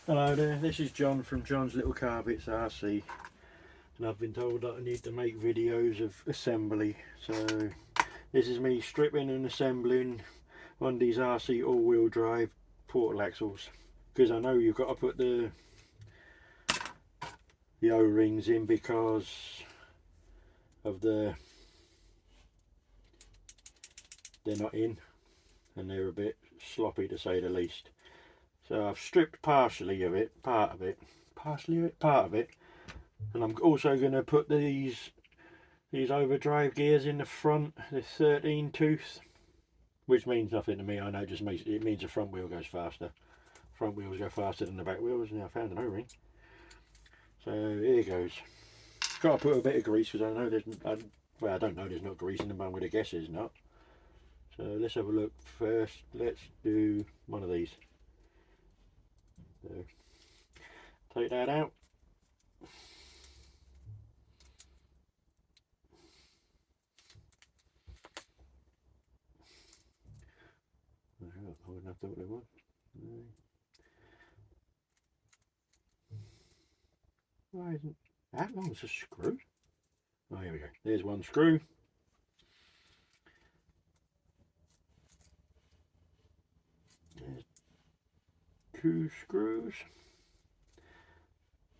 Hello there, this is John from John's Little Car Bits RC, and I've been told that I need to make videos of assembly. So this is me stripping and assembling one of these RC all-wheel drive portal axles, because I know you've got to put the O-rings in because of they're not in and they're a bit sloppy to say the least. So I've stripped part of it, and I'm also going to put these overdrive gears in the front, the 13 tooth, which means nothing to me. I know it just means the front wheel goes faster. Front wheels go faster than the back wheels, and I found an O-ring. So here goes. Got to put a bit of grease because I know I don't know there's not grease in them, but I'm going to guess there's not. So let's have a look. First, let's do one of these. So, take that out. I wouldn't have thought there was. Why isn't that long as a screw? Oh, here we go. There's one screw. There's two screws.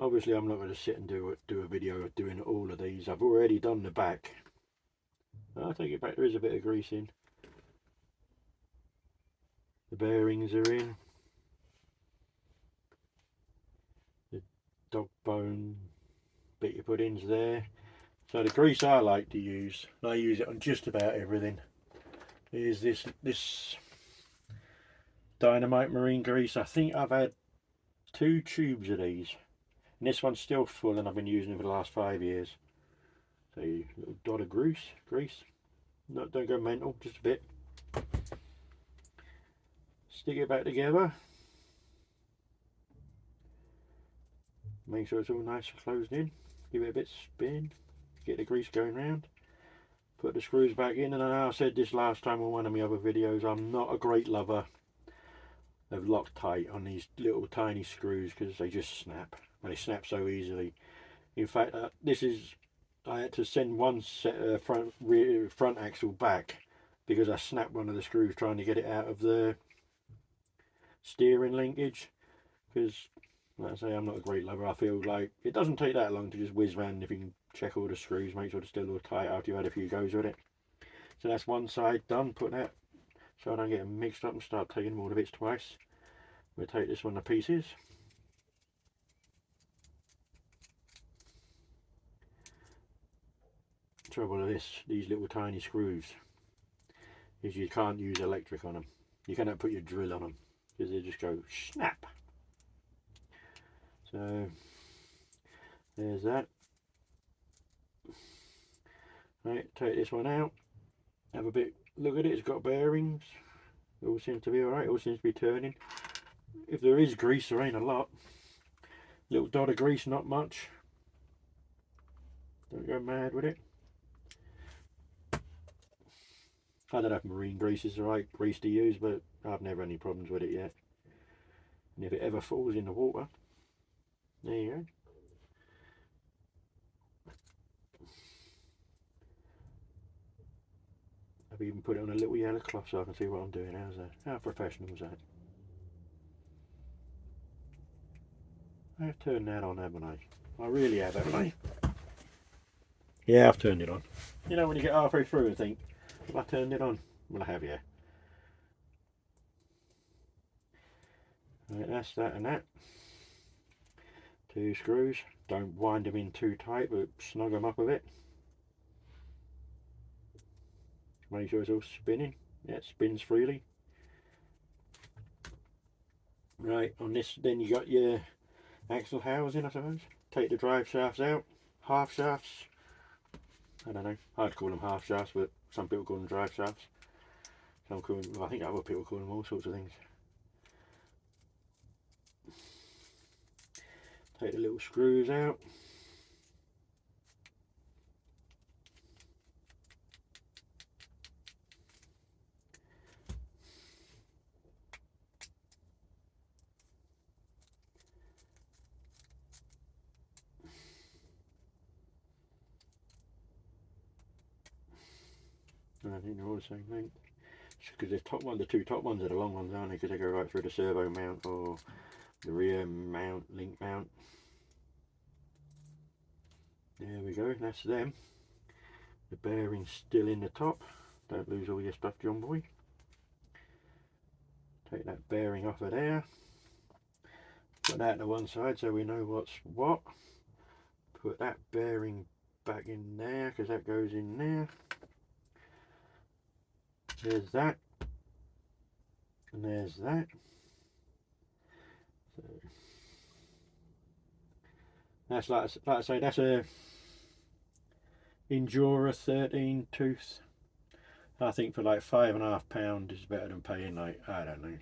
Obviously, I'm not going to sit and do a video of doing all of these. I've already done the back. I'll take it back. There is a bit of grease in. The bearings are in. The dog bone bit you put in's there. So the grease I like to use, and I use it on just about everything, is this Dynamite Marine grease. I think I've had 2 tubes of these, and this one's still full, and I've been using it for the last 5 years. So a little dot of grease. Don't go mental, just a bit. Stick it back together. Make sure it's all nice and closed in. Give it a bit spin. Get the grease going round. Put the screws back in, and I know I said this last time on one of my other videos, I'm not a great lover of Loctite on these little tiny screws because they just snap, and they snap so easily. In fact, I had to send one set front axle back because I snapped one of the screws trying to get it out of the steering linkage. Because, like I say, I'm not a great lover. I feel like it doesn't take that long to just whiz round. If you can check all the screws, make sure they're still all tight after you've had a few goes with it. So that's one side done. Put that so I don't get them mixed up and start taking them all to bits twice. We'll take this one to pieces. Trouble with these little tiny screws is you can't use electric on them. You cannot put your drill on them because they just go snap. So there's that. Right, take this one out. Have a bit look at it. It's got bearings. It all seems to be alright. It all seems to be turning. If there is grease, there ain't a lot. Little dot of grease, not much. Don't go mad with it. I don't know if marine grease is the right grease to use, but I've never had any problems with it yet. And if it ever falls in the water, there you go. I've even put it on a little yellow cloth so I can see what I'm doing. How's that? How professional is that? I've turned that on, haven't I? I really have, haven't I? Yeah, I've turned it on. You know when you get halfway through and think, have I turned it on? Well, I have, yeah. Right, that's that and that. 2 screws. Don't wind them in too tight, but snug them up a bit. Make sure it's all spinning. Yeah, it spins freely. Right, on this, then you got your axle housing, I suppose. Take the drive shafts out. Half shafts. I don't know. I'd call them half shafts, but some people call them drive shafts. Some call them, well, I think other people call them all sorts of things. Take the little screws out. I think they're all the same length. Because the two top ones are the long ones, aren't they? Because they go right through the servo mount or the rear mount, link mount. There we go, that's them. The bearing's still in the top. Don't lose all your stuff, John boy. Take that bearing off of there. Put that to one side so we know what's what. Put that bearing back in there because that goes in there. There's that. And there's that. So that's like I say, that's a Endura 13 tooth. I think for like £5.5 is better than paying like, I don't know,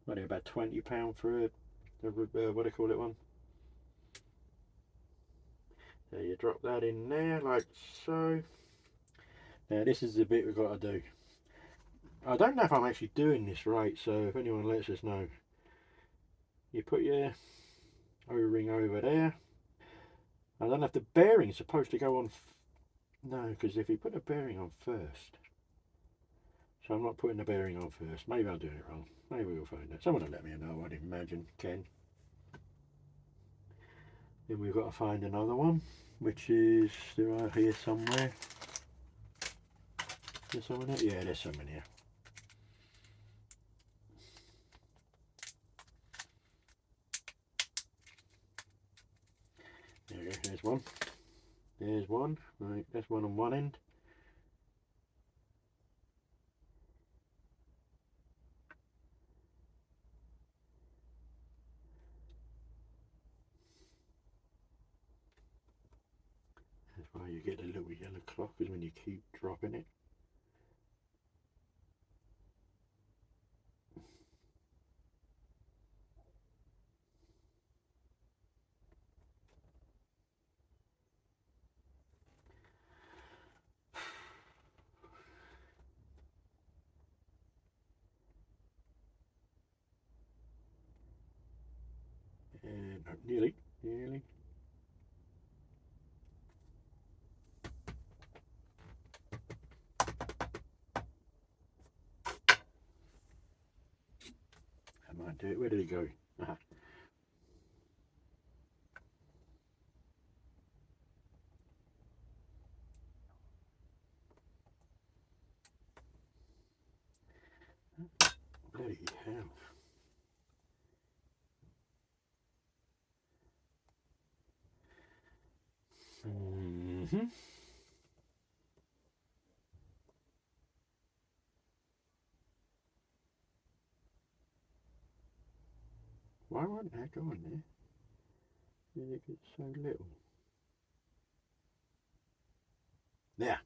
what about £20 for a what do they call it one? So you drop that in there like so. Now this is the bit we've got to do. I don't know if I'm actually doing this right, so if anyone lets us know. You put your O-ring over there. I don't know if the bearing's supposed to go on. No, because if you put the bearing on first. So I'm not putting the bearing on first. Maybe I'm doing it wrong. Maybe we'll find out. Someone will let me know. I'd imagine Ken. Then we've got to find another one, which is right here somewhere. There's some in here? Yeah, there's some in here. There we go, there's one. There's one. Right, that's one on one end. That's why you get the little yellow clock, is when you keep dropping it. And nearly. I might do it. Where did it go? Aha. Bloody hell. Why won't that go on there? Did it get so little? There.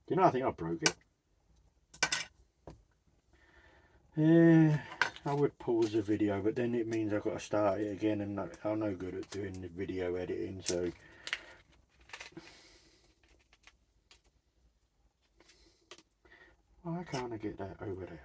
Do you know, I think I broke it. I would pause the video, but then it means I've got to start it again, and I'm no good at doing the video editing, so why can't I get that over there?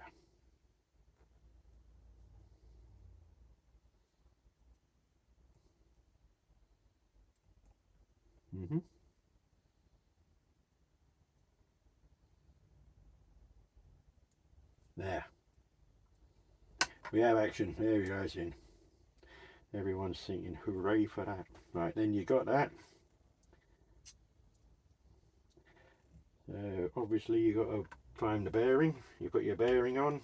There. We have action. There we go, it's in. Everyone's thinking hooray for that. Right, then you got that. Obviously you got to find the bearing. You put your bearing on.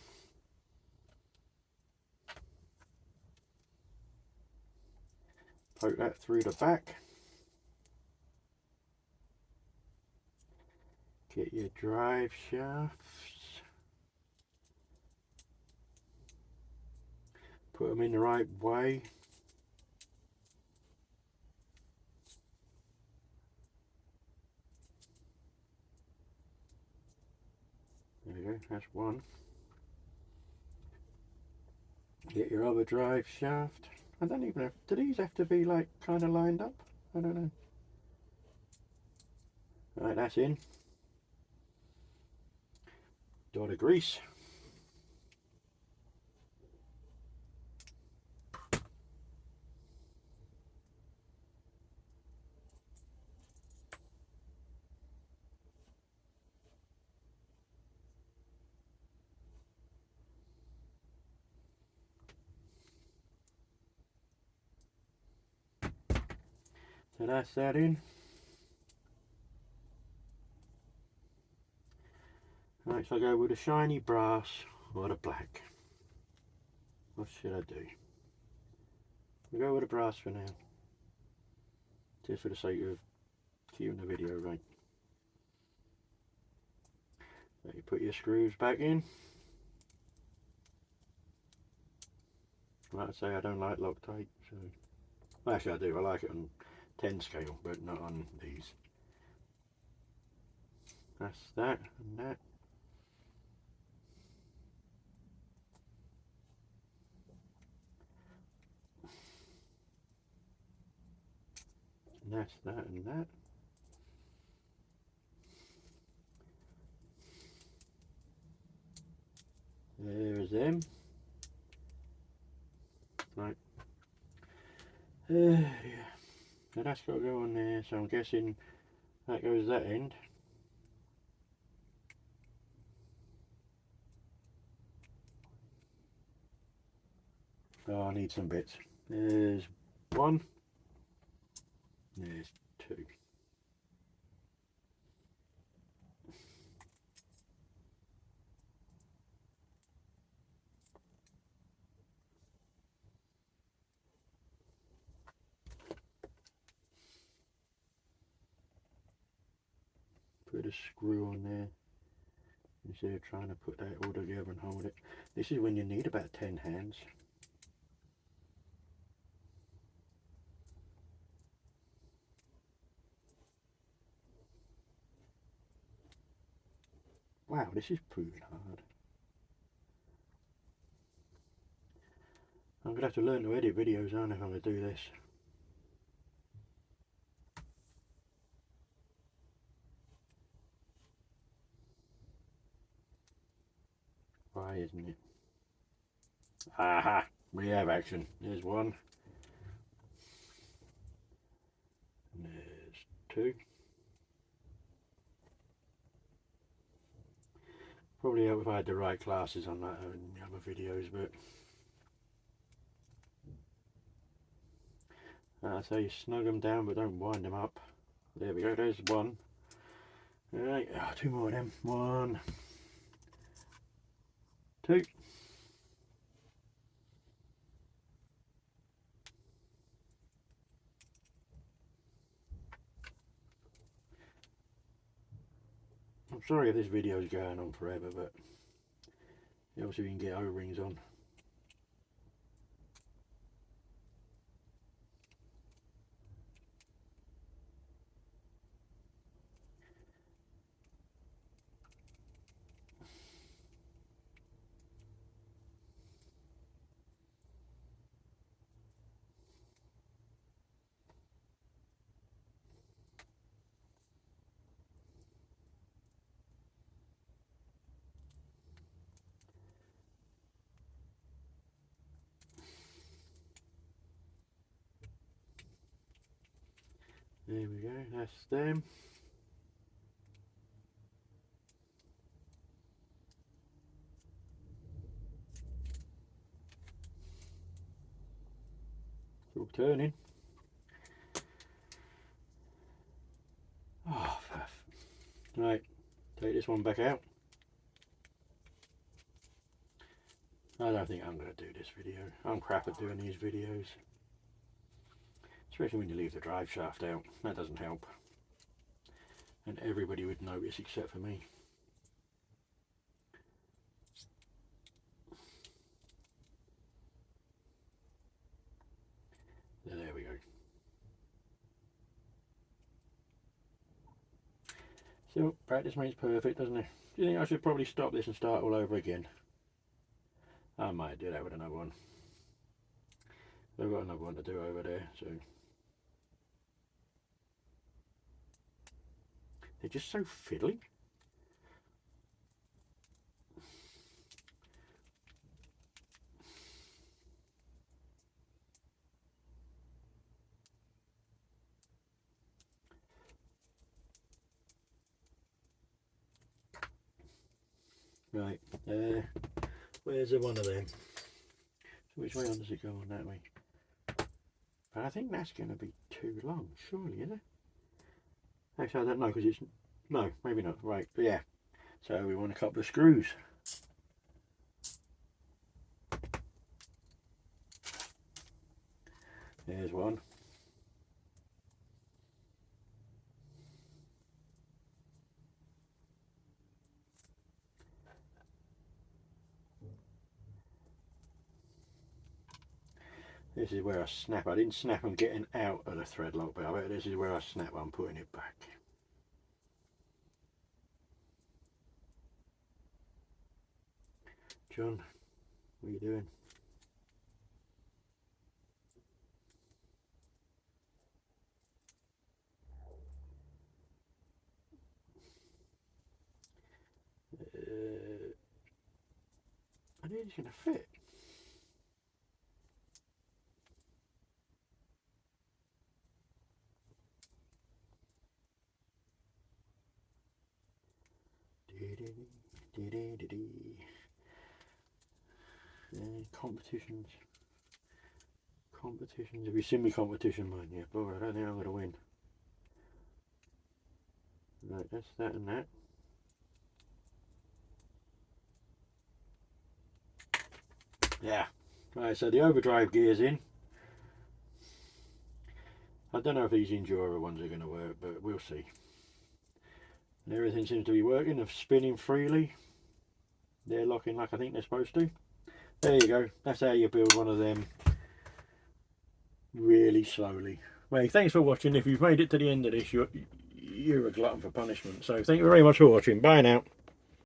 Poke that through the back. Get your drive shafts. Put them in the right way. There we go, that's one. Get your other drive shaft. I don't even know, do these have to be like kind of lined up? I don't know. Right, that's in. Dot of grease. So that's that in. Next I go with the shiny brass or the black. What should I do? We'll go with the brass for now. Just for the sake of keeping the video right. So you put your screws back in. Like I say, I don't like Loctite, so well, actually I do. I like it on 10 scale, but not on these. That's that and that. And that's that and that. There's them. Right. Yeah. Now that's got to go on there, so I'm guessing that goes that end. Oh, I need some bits. There's one. There's two. Put a screw on there instead of trying to put that all together and hold it. This is when you need about 10 hands. Wow, this is proving hard. I'm going to have to learn to edit videos, aren't I, if I'm going to do this. Why isn't it? Aha! We have action. There's one. And there's two. Probably help if I had the right glasses on that in the other videos, but so you snug them down but don't wind them up. There we go, there's one. Alright, two more of them. One, two. I'm sorry if this video is going on forever, but obviously we can get O-rings on. There we go, that's them. It's all turning. Oh, right, take this one back out. I don't think I'm going to do this video. I'm crap at doing these videos. Especially when you leave the drive shaft out. That doesn't help. And everybody would notice except for me. There we go. So, practice makes perfect, doesn't it? Do you think I should probably stop this and start all over again? I might do that with another one. I've got another one to do over there, so. They're just so fiddly. Right, where's the one of them? So which way on does it go on? That way. But I think that's going to be too long, surely, isn't it? Actually, I don't know, because it's... No, maybe not. Right, but yeah. So we want a couple of screws. There's one. This is where I snap. I didn't snap them getting out of the thread lock, but I bet this is where I snap. I'm putting it back. John, what are you doing? I think it's going to fit. Competitions. Competitions. Have you seen me competition mine yet? Boy, I don't think I'm going to win. Right, that's that and that. Yeah. Right, so the overdrive gear's in. I don't know if these Enduro ones are going to work, but we'll see. And everything seems to be working. They're spinning freely. They're locking like I think they're supposed to. There you go. That's how you build one of them really slowly. Well, thanks for watching. If you've made it to the end of this, you're a glutton for punishment. So thank you very much for watching. Bye now.